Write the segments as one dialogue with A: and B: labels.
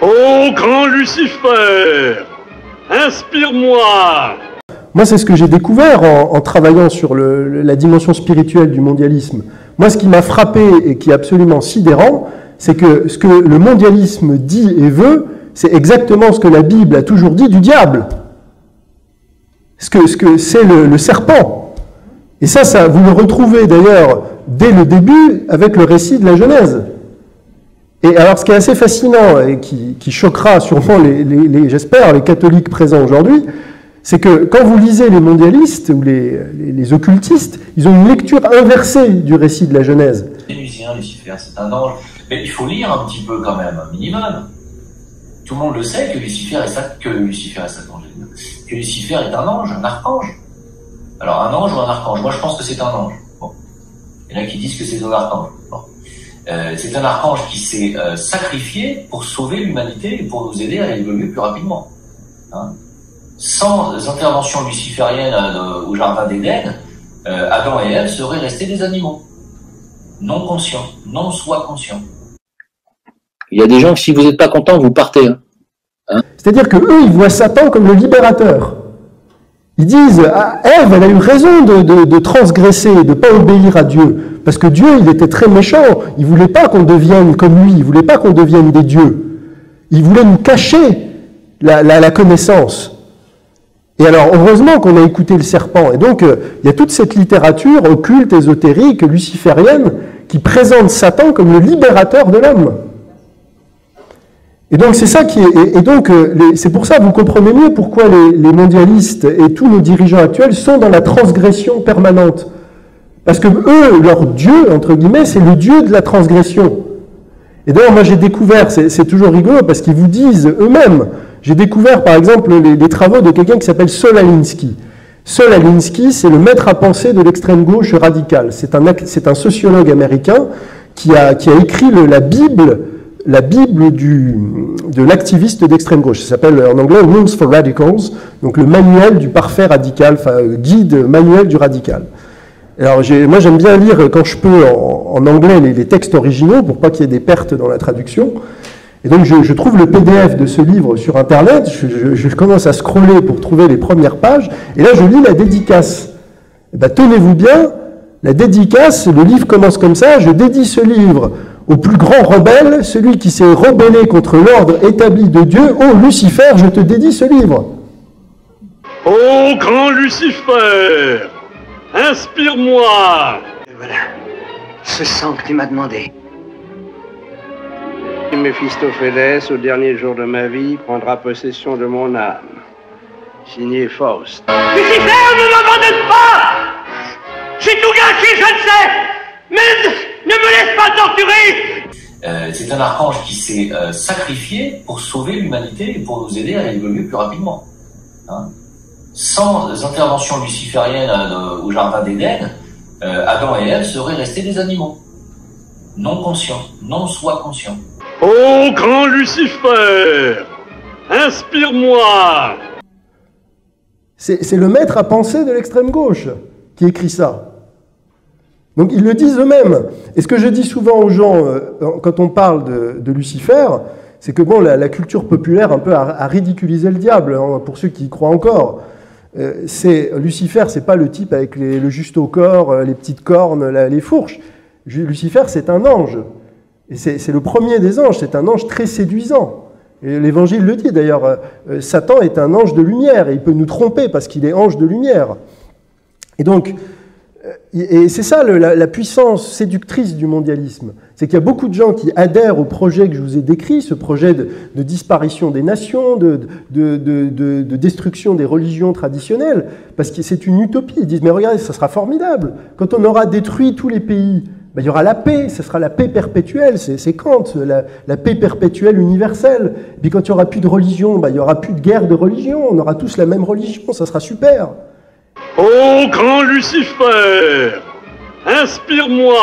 A: Ô grand Lucifer, inspire-moi.
B: Moi, c'est ce que j'ai découvert en travaillant sur la dimension spirituelle du mondialisme. Moi, ce qui m'a frappé et qui est absolument sidérant, c'est que ce que le mondialisme dit et veut, c'est exactement ce que la Bible a toujours dit du diable. Ce que c'est le serpent. Et ça, vous le retrouvez d'ailleurs dès le début avec le récit de la Genèse. Et alors, ce qui est assez fascinant et qui choquera sûrement j'espère, les catholiques présents aujourd'hui, c'est que quand vous lisez les mondialistes ou les occultistes, ils ont une lecture inversée du récit de la Genèse.
C: Lucifer, c'est un ange. Mais il faut lire un petit peu quand même, un minimum. Tout le monde le sait que Lucifer est Satan, que Lucifer est un ange, un archange. Alors un ange ou un archange? Moi je pense que c'est un ange. Bon. Il y en a qui disent que c'est un archange. Bon. C'est un archange qui s'est sacrifié pour sauver l'humanité et pour nous aider à évoluer plus rapidement. Hein? Sans intervention luciférienne au jardin d'Éden, Adam et Ève seraient restés des animaux. Non conscients, non soi conscients.
D: Il y a des gens que si vous n'êtes pas content, vous partez. Hein.
B: C'est-à-dire que eux, ils voient Satan comme le libérateur. Ils disent, ah, Ève, elle a eu raison de transgresser, de ne pas obéir à Dieu. Parce que Dieu, il était très méchant. Il ne voulait pas qu'on devienne comme lui. Il ne voulait pas qu'on devienne des dieux. Il voulait nous cacher la connaissance. Et alors, heureusement qu'on a écouté le serpent. Et donc, il y a toute cette littérature occulte, ésotérique, luciférienne, qui présente Satan comme le libérateur de l'homme. Et donc, c'est ça qui est... Et donc, c'est pour ça que vous comprenez mieux pourquoi les mondialistes et tous nos dirigeants actuels sont dans la transgression permanente. Parce que eux, leur Dieu, entre guillemets, c'est le Dieu de la transgression. Et d'ailleurs, moi, j'ai découvert, c'est toujours rigolo, parce qu'ils vous disent eux-mêmes... J'ai découvert, par exemple, les travaux de quelqu'un qui s'appelle Saul Alinsky. Saul Alinsky, c'est le maître à penser de l'extrême gauche radicale. C'est un sociologue américain qui a écrit la Bible de l'activiste d'extrême gauche. Ça s'appelle en anglais Rules for Radicals, donc le manuel du parfait radical, enfin guide manuel du radical. Alors moi j'aime bien lire quand je peux en anglais les textes originaux pour pas qu'il y ait des pertes dans la traduction. Et donc je trouve le PDF de ce livre sur Internet, je commence à scroller pour trouver les premières pages, et là je lis la dédicace. Et ben, tenez-vous bien, la dédicace, le livre commence comme ça, je dédie ce livre au plus grand rebelle, celui qui s'est rebellé contre l'ordre établi de Dieu. Oh Lucifer, je te dédie ce livre.
A: Ô grand Lucifer, inspire-moi.
E: Voilà, ce sang que tu m'as demandé.
F: Méphistophélès, au dernier jour de ma vie, prendra possession de mon âme. Signé Faust.
G: Lucifer, ne m'abandonne pas! J'ai tout gâché, je le sais! Mais ne me laisse pas torturer!
C: C'est un archange qui s'est sacrifié pour sauver l'humanité et pour nous aider à évoluer plus rapidement. Hein? Sans intervention luciférienne au jardin d'Éden, Adam et Ève seraient restés des animaux. Non conscients, non soi conscients.
A: Ô grand Lucifer, inspire-moi.
B: C'est le maître à penser de l'extrême gauche qui écrit ça. Donc ils le disent eux-mêmes. Et ce que je dis souvent aux gens quand on parle de Lucifer, c'est que bon, la culture populaire un peu a ridiculisé le diable, hein, pour ceux qui y croient encore. Lucifer, c'est pas le type avec le juste au corps, les petites cornes, les fourches. Lucifer, c'est un ange. Et c'est le premier des anges, c'est un ange très séduisant. Et l'Évangile le dit d'ailleurs, Satan est un ange de lumière, et il peut nous tromper parce qu'il est ange de lumière. Et donc, et c'est ça la puissance séductrice du mondialisme. C'est qu'il y a beaucoup de gens qui adhèrent au projet que je vous ai décrit, ce projet de disparition des nations, de destruction des religions traditionnelles, parce que c'est une utopie. Ils disent, mais regardez, ça sera formidable. Quand on aura détruit tous les pays, ben, il y aura la paix, ce sera la paix perpétuelle, c'est Kant, la paix perpétuelle universelle. Et puis quand il n'y aura plus de religion, ben, il n'y aura plus de guerre de religion, on aura tous la même religion, ça sera super.
A: Ô grand Lucifer, inspire-moi.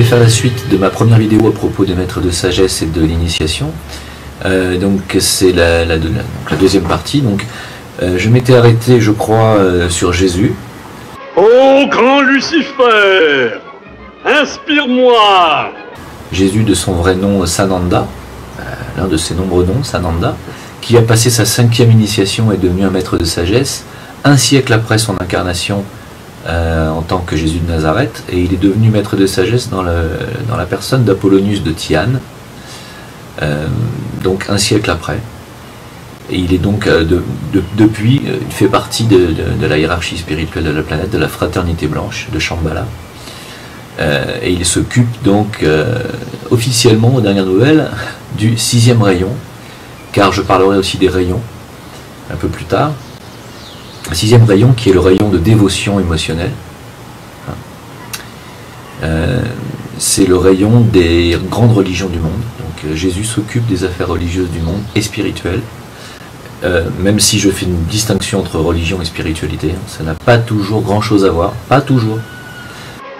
H: vais faire la suite de ma première vidéo à propos des maîtres de sagesse et de l'initiation. Donc c'est la deuxième partie. Donc, je m'étais arrêté, je crois, sur Jésus.
A: Ô grand Lucifer, inspire-moi.
H: Jésus de son vrai nom Sananda, l'un de ses nombreux noms, Sananda, qui a passé sa 5e initiation et est devenu un maître de sagesse, un siècle après son incarnation en tant que Jésus de Nazareth, et il est devenu maître de sagesse dans la personne d'Apollonius de Tyane, donc un siècle après. Et il est donc, depuis, il fait partie de la hiérarchie spirituelle de la planète, de la fraternité blanche, de Shambhala. Et il s'occupe donc officiellement, aux dernières nouvelles, du 6e rayon, car je parlerai aussi des rayons un peu plus tard. Le 6e rayon qui est le rayon de dévotion émotionnelle. C'est le rayon des grandes religions du monde. Donc Jésus s'occupe des affaires religieuses du monde et spirituelles. Même si je fais une distinction entre religion et spiritualité, ça n'a pas toujours grand chose à voir, pas toujours.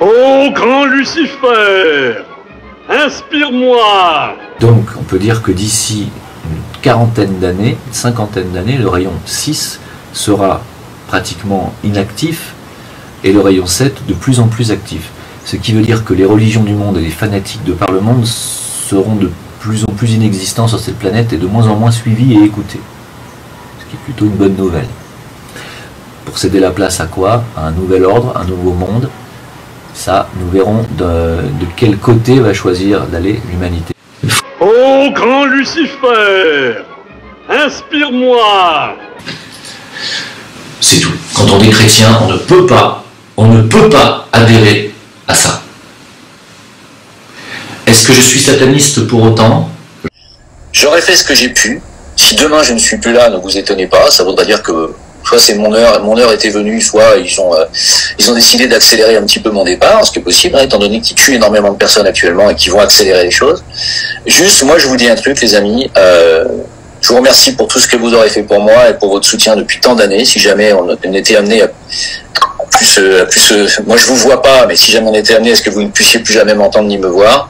A: Ô grand Lucifer, inspire-moi.
H: Donc on peut dire que d'ici une quarantaine d'années, une cinquantaine d'années, le rayon 6 sera pratiquement inactif et le rayon 7 de plus en plus actif. Ce qui veut dire que les religions du monde et les fanatiques de par le monde seront de plus en plus inexistants sur cette planète et de moins en moins suivis et écoutés. Ce qui est plutôt une bonne nouvelle. Pour céder la place à quoi? À un nouvel ordre, un nouveau monde. Ça, nous verrons de quel côté va choisir d'aller l'humanité.
A: Ô grand Lucifer, inspire-moi.
C: C'est tout. Quand on est chrétien, on ne peut pas adhérer à ça. Est-ce que je suis sataniste pour autant? J'aurais fait ce que j'ai pu. Si demain je ne suis plus là, ne vous étonnez pas, ça voudrait dire que soit c'est mon heure était venue, soit ils ont décidé d'accélérer un petit peu mon départ, ce qui est possible, étant donné qu'ils tuent énormément de personnes actuellement et qu'ils vont accélérer les choses. Juste, moi je vous dis un truc les amis, je vous remercie pour tout ce que vous aurez fait pour moi et pour votre soutien depuis tant d'années. Si jamais on était amené à plus, moi je vous vois pas, mais si jamais on était amené à ce que vous ne puissiez plus jamais m'entendre ni me voir,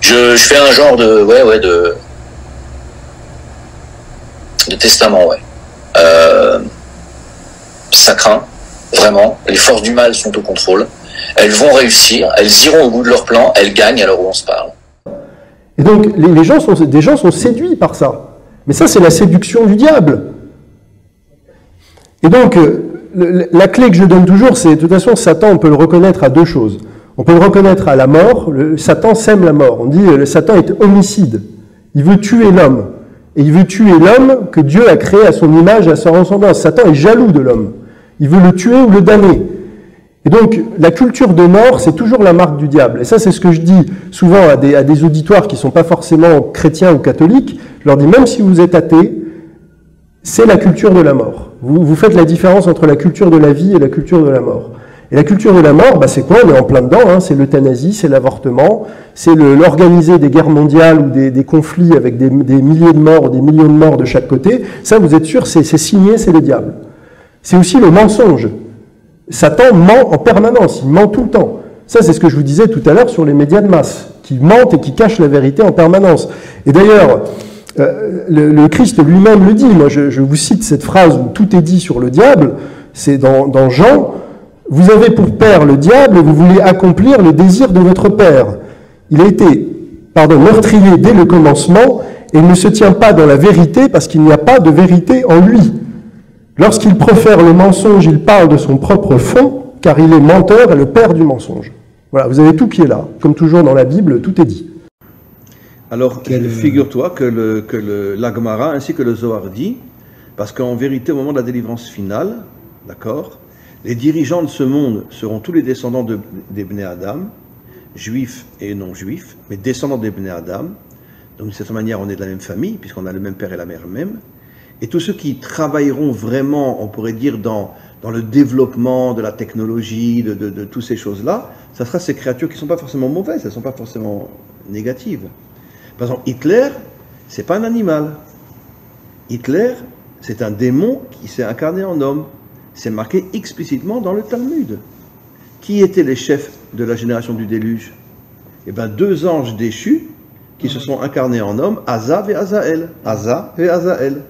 C: je fais un genre de testament, ça craint, vraiment. Les forces du mal sont au contrôle. Elles vont réussir, elles iront au bout de leur plan, elles gagnent à l'heure où on se parle.
B: Et donc, des gens sont séduits par ça. Mais ça, c'est la séduction du diable. Et donc, la clé que je donne toujours, c'est, de toute façon, Satan, on peut le reconnaître à deux choses. On peut le reconnaître à la mort. Satan sème la mort. On dit, Satan est homicide. Il veut tuer l'homme. Et il veut tuer l'homme que Dieu a créé à son image et à sa ressemblance. Satan est jaloux de l'homme. Il veut le tuer ou le damner. Et donc, la culture de mort, c'est toujours la marque du diable. Et ça, c'est ce que je dis souvent à des auditoires qui ne sont pas forcément chrétiens ou catholiques. Je leur dis, même si vous êtes athée, c'est la culture de la mort. Vous faites la différence entre la culture de la vie et la culture de la mort. Et la culture de la mort, c'est quoi? On est en plein dedans, c'est l'euthanasie, c'est l'avortement, c'est l'organiser des guerres mondiales ou des conflits avec des milliers de morts ou des millions de morts de chaque côté. Ça, vous êtes sûr, c'est signé, c'est le diable. C'est aussi le mensonge. Satan ment en permanence, il ment tout le temps. Ça, c'est ce que je vous disais tout à l'heure sur les médias de masse, qui mentent et qui cachent la vérité en permanence. Et d'ailleurs, le Christ lui-même le dit. Moi, je vous cite cette phrase où tout est dit sur le diable. C'est dans Jean. Vous avez pour père le diable et vous voulez accomplir le désir de votre père. Il a été, meurtrier dès le commencement et il ne se tient pas dans la vérité parce qu'il n'y a pas de vérité en lui. Lorsqu'il profère le mensonge, il parle de son propre fond, car il est menteur et le père du mensonge. Voilà, vous avez tout qui est là. Comme toujours dans la Bible, tout est dit.
I: Alors, figure-toi que la Gemara ainsi que le Zohar dit, parce qu'en vérité, au moment de la délivrance finale, d'accord, les dirigeants de ce monde seront tous les descendants des Bnei Adam, juifs et non juifs, mais descendants des Bnei Adam. Donc, de cette manière, on est de la même famille, puisqu'on a le même père et la mère même. Et tous ceux qui travailleront vraiment, on pourrait dire, dans le développement de la technologie, de toutes ces choses-là, ça sera ces créatures qui ne sont pas forcément mauvaises, elles ne sont pas forcément négatives. Par exemple, Hitler, c'est pas un animal. Hitler, c'est un démon qui s'est incarné en homme. C'est marqué explicitement dans le Talmud. Qui étaient les chefs de la génération du déluge? Eh bien, 2 anges déchus qui se sont incarnés en hommes, Azav et Azaël. Aza et Azaël.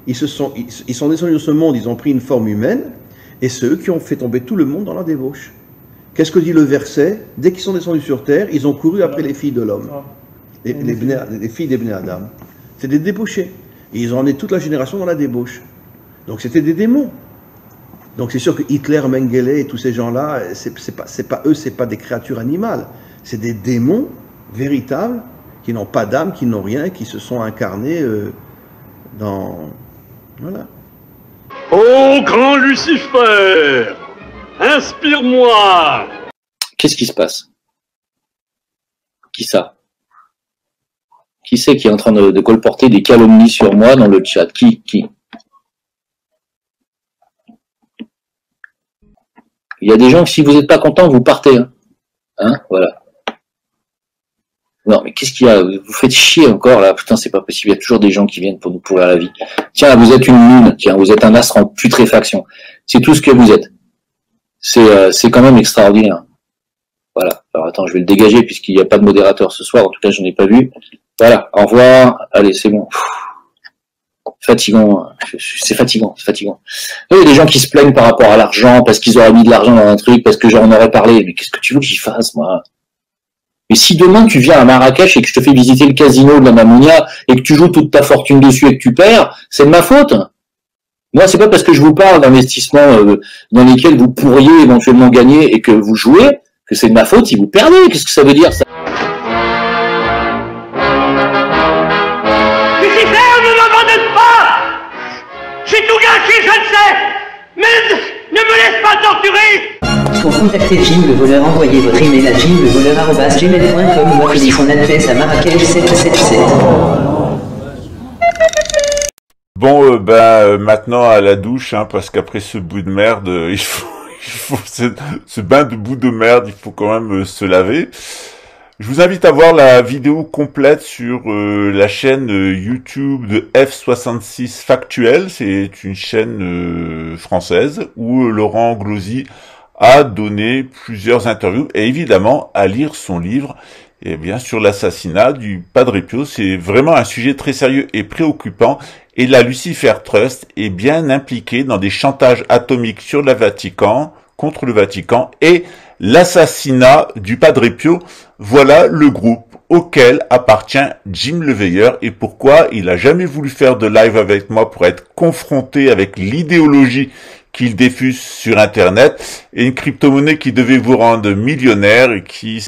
I: Ils sont descendus de ce monde, ils ont pris une forme humaine, et c'est eux qui ont fait tomber tout le monde dans la débauche. Qu'est-ce que dit le verset? Dès qu'ils sont descendus sur terre, ils ont couru après les filles de l'homme, les filles des Bnei Adam. C'est des débauchés. Et ils ont emmené toute la génération dans la débauche. Donc c'était des démons. Donc c'est sûr que Hitler, Mengele et tous ces gens-là, c'est pas eux, c'est pas des créatures animales. C'est des démons véritables qui n'ont pas d'âme, qui n'ont rien, qui se sont incarnés dans... Voilà.
A: Ô grand Lucifer, inspire-moi.
D: Qu'est-ce qui se passe? Qui ça? Qui c'est qui est en train de colporter des calomnies sur moi dans le chat? Qui? Il y a des gens que si vous n'êtes pas content, vous partez. Hein, voilà. Non, mais qu'est-ce qu'il y a? Vous faites chier encore, là. Putain, c'est pas possible. Il y a toujours des gens qui viennent pour nous pourrir la vie. Tiens, vous êtes une lune. Tiens, vous êtes un astre en putréfaction. C'est tout ce que vous êtes. C'est quand même extraordinaire. Voilà. Alors, attends, je vais le dégager puisqu'il n'y a pas de modérateur ce soir. En tout cas, je n'ai pas vu. Voilà. Au revoir. Allez, c'est bon. Fatigant. C'est fatigant. Il y a des gens qui se plaignent par rapport à l'argent parce qu'ils auraient mis de l'argent dans un truc, parce que j'en aurais parlé. Mais qu'est-ce que tu veux que j'y fasse, moi? Mais si demain tu viens à Marrakech et que je te fais visiter le casino de la Mamounia et que tu joues toute ta fortune dessus et que tu perds, c'est de ma faute. Moi, c'est pas parce que je vous parle d'investissements dans lesquels vous pourriez éventuellement gagner et que vous jouez que c'est de ma faute si vous perdez. Qu'est-ce que ça veut dire, ça?
G: Lucifer, ne m'abandonne pas! J'ai tout gâché, je le sais! Mais ne me laisse pas torturer!
J: Pour contacter Jim le voleur, envoyez votre email à jimlevoleur@gmail.com ou appelez son adresse à Marrakech 777.
K: Bon, maintenant à la douche, hein, parce qu'après ce bout de merde, il faut ce bain de bout de merde, il faut quand même se laver. Je vous invite à voir la vidéo complète sur la chaîne YouTube de F66 Factuel. C'est une chaîne française où Laurent Glosy a donné plusieurs interviews et évidemment à lire son livre sur l'assassinat du Padre Pio. C'est vraiment un sujet très sérieux et préoccupant et la Lucifer Trust est bien impliquée dans des chantages atomiques sur le Vatican, contre le Vatican et l'assassinat du Padre Pio. Voilà le groupe auquel appartient Jim le Veilleur et pourquoi il a jamais voulu faire de live avec moi pour être confronté avec l'idéologie qu'il diffuse sur Internet et une crypto-monnaie qui devait vous rendre millionnaire et qui...